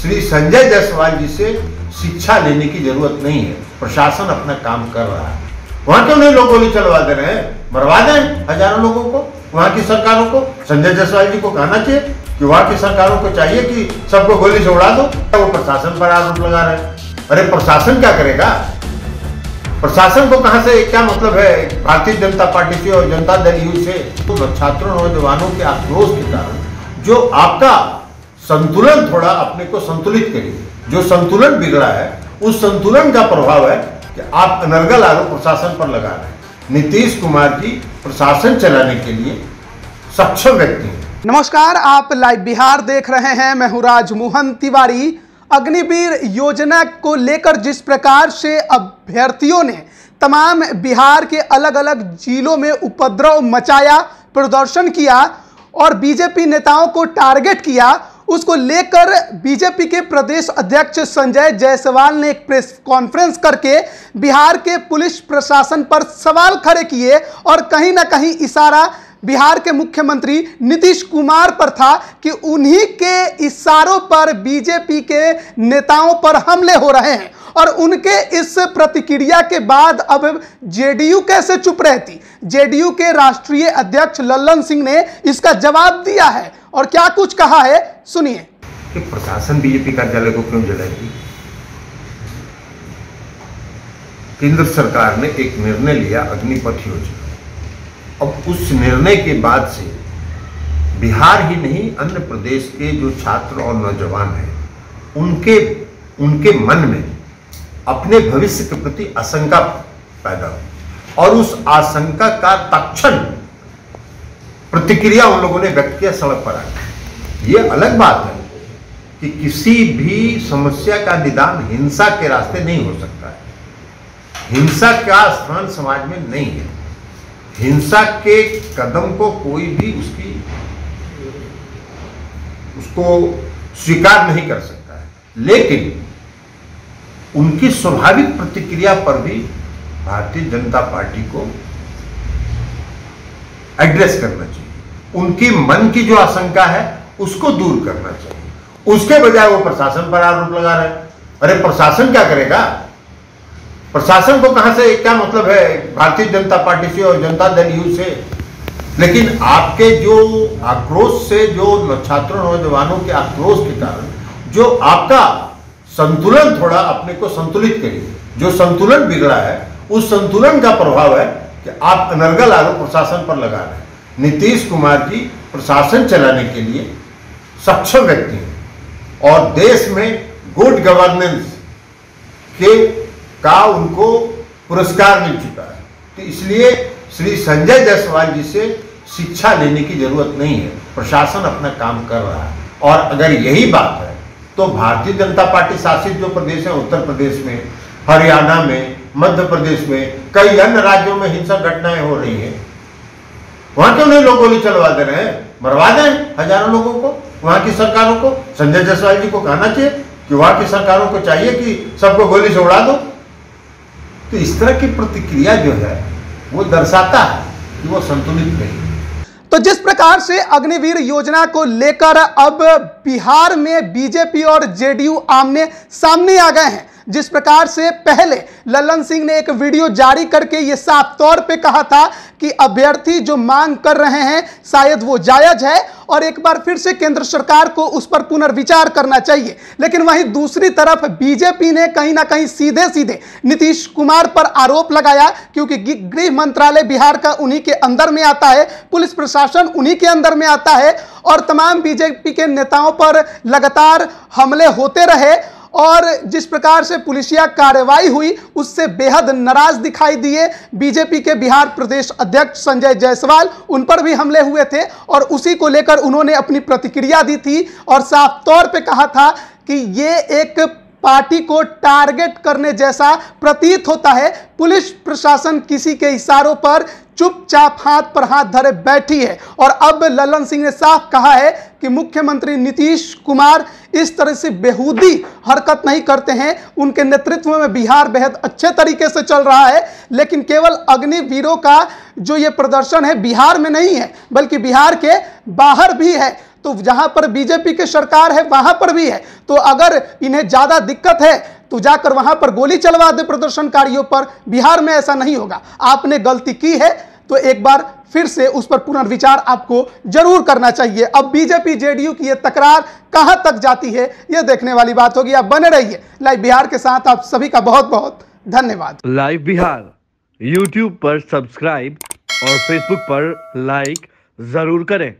श्री संजय जायसवाल जी से शिक्षा लेने की जरूरत नहीं है। प्रशासन अपना काम कर रहा है। वहां क्यों नहीं लोग गोली चलवा दे रहे हैं? मरवा दें हजारों लोगों को। वहां की सरकारों को, संजय जायसवाल जी को कहना चाहिए कि वहां की सरकारों को चाहिए कि सबको गोली से उड़ा दो। वो प्रशासन पर आरोप लगा रहे हैं। अरे प्रशासन क्या करेगा? प्रशासन को कहां से, क्या मतलब है भारतीय जनता पार्टी से और जनता दल यू से? तो छात्रों नौजवानों के आक्रोश के कारण जो आपका संतुलन, थोड़ा अपने को संतुलित करिए। जो संतुलन बिगड़ा है उस संतुलन का प्रभाव है कि आप अनर्गल आरोप प्रशासन पर लगा रहे हैं। नीतीश कुमार जी प्रशासन चलाने के लिए सक्षम व्यक्ति हैं। नमस्कार, आप लाइव बिहार देख रहे हैं। मैं हूं राजमोहन तिवारी। अग्निवीर योजना को लेकर जिस प्रकार से अभ्यर्थियों ने तमाम बिहार के अलग अलग जिलों में उपद्रव मचाया, प्रदर्शन किया और बीजेपी नेताओं को टारगेट किया, उसको लेकर बीजेपी के प्रदेश अध्यक्ष संजय जायसवाल ने एक प्रेस कॉन्फ्रेंस करके बिहार के पुलिस प्रशासन पर सवाल खड़े किए और कहीं ना कहीं इशारा बिहार के मुख्यमंत्री नीतीश कुमार पर था कि उन्हीं के इशारों पर बीजेपी के नेताओं पर हमले हो रहे हैं। और उनके इस प्रतिक्रिया के बाद अब जेडीयू कैसे चुप रहती? जेडीयू के राष्ट्रीय अध्यक्ष लल्लन सिंह ने इसका जवाब दिया है और क्या कुछ कहा है, सुनिए। कि प्रशासन बीजेपी कार्यालय को क्यों जलाएगी? केंद्र सरकार ने एक निर्णय लिया, अग्निपथ योजना। अब उस निर्णय के बाद से बिहार ही नहीं, अन्य प्रदेश के जो छात्र और नौजवान हैं उनके मन में अपने भविष्य के प्रति आशंका पैदा हुई और उस आशंका का तत्क्षण प्रतिक्रिया उन लोगों ने व्यक्त किया, सड़क पर आकर। ये अलग बात है कि किसी भी समस्या का निदान हिंसा के रास्ते नहीं हो सकता है। हिंसा का स्थान समाज में नहीं है। हिंसा के कदम को कोई भी उसको स्वीकार नहीं कर सकता है, लेकिन उनकी स्वाभाविक प्रतिक्रिया पर भी भारतीय जनता पार्टी को एड्रेस करना चाहिए। उनकी मन की जो आशंका है उसको दूर करना चाहिए। उसके बजाय वो प्रशासन पर आरोप लगा रहे हैं। अरे प्रशासन क्या करेगा? प्रशासन को कहां से, क्या मतलब है भारतीय जनता पार्टी से और जनता दल यू से? लेकिन आपके जो आक्रोश से, जो छात्रों नौजवानों के आक्रोश के कारण जो आपका संतुलन, थोड़ा अपने को संतुलित करिए। जो संतुलन बिगड़ा है उस संतुलन का प्रभाव है कि आप अनर्गल आरोप प्रशासन पर लगा रहे हैं। नीतीश कुमार जी प्रशासन चलाने के लिए सक्षम व्यक्ति हैं और देश में गुड गवर्नेंस का उनको पुरस्कार मिल चुका है। तो इसलिए श्री संजय जायसवाल जी से शिक्षा लेने की जरूरत नहीं है। प्रशासन अपना काम कर रहा है। और अगर यही बात है तो भारतीय जनता पार्टी शासित जो प्रदेश है, उत्तर प्रदेश में, हरियाणा में, मध्य प्रदेश में, कई अन्य राज्यों में हिंसक घटनाएं हो रही हैं। वहां क्यों नहीं लोग गोली चलवा दे रहे हैं? मरवा दें हजारों लोगों को। वहां की सरकारों को, संजय जायसवाल जी को कहना चाहिए कि वहां की सरकारों को चाहिए कि सबको गोली से उड़ा दो। तो इस तरह की प्रतिक्रिया जो है वो दर्शाता है कि वो संतुलित नहीं है। तो जिस प्रकार से अग्निवीर योजना को लेकर अब बिहार में बीजेपी और जेडीयू आमने सामने आ गए हैं, जिस प्रकार से पहले लल्लन सिंह ने एक वीडियो जारी करके ये साफ तौर पे कहा था कि अभ्यर्थी जो मांग कर रहे हैं शायद वो जायज है और एक बार फिर से केंद्र सरकार को उस पर पुनर्विचार करना चाहिए। लेकिन वहीं दूसरी तरफ बीजेपी ने कहीं ना कहीं सीधे सीधे नीतीश कुमार पर आरोप लगाया, क्योंकि गृह मंत्रालय बिहार का उन्हीं के अंदर में आता है, पुलिस प्रशासन उन्हीं के अंदर में आता है और तमाम बीजेपी के नेताओं पर लगातार हमले होते रहे और जिस प्रकार से पुलिसिया कार्रवाई हुई उससे बेहद नाराज दिखाई दिए बीजेपी के बिहार प्रदेश अध्यक्ष संजय जायसवाल। उन पर भी हमले हुए थे और उसी को लेकर उन्होंने अपनी प्रतिक्रिया दी थी और साफ तौर पे कहा था कि ये एक पार्टी को टारगेट करने जैसा प्रतीत होता है। पुलिस प्रशासन किसी के इशारों पर चुपचाप हाथ पर हाथ धरे बैठी है। और अब लल्लन सिंह ने साफ कहा है कि मुख्यमंत्री नीतीश कुमार इस तरह से बेहूदी हरकत नहीं करते हैं। उनके नेतृत्व में बिहार बेहद अच्छे तरीके से चल रहा है, लेकिन केवल अग्निवीरों का जो ये प्रदर्शन है बिहार में नहीं है, बल्कि बिहार के बाहर भी है। तो जहां पर बीजेपी की सरकार है वहां पर भी है। तो अगर इन्हें ज्यादा दिक्कत है तो जाकर वहां पर गोली चलवा दे प्रदर्शनकारियों पर। बिहार में ऐसा नहीं होगा। आपने गलती की है तो एक बार फिर से उस पर पुनर्विचार आपको जरूर करना चाहिए। अब बीजेपी जेडीयू की यह तकरार कहां तक जाती है यह देखने वाली बात होगी। आप बने रहिए लाइव बिहार के साथ। आप सभी का बहुत बहुत धन्यवाद। लाइव बिहार यूट्यूब पर सब्सक्राइब और फेसबुक पर लाइक जरूर करें।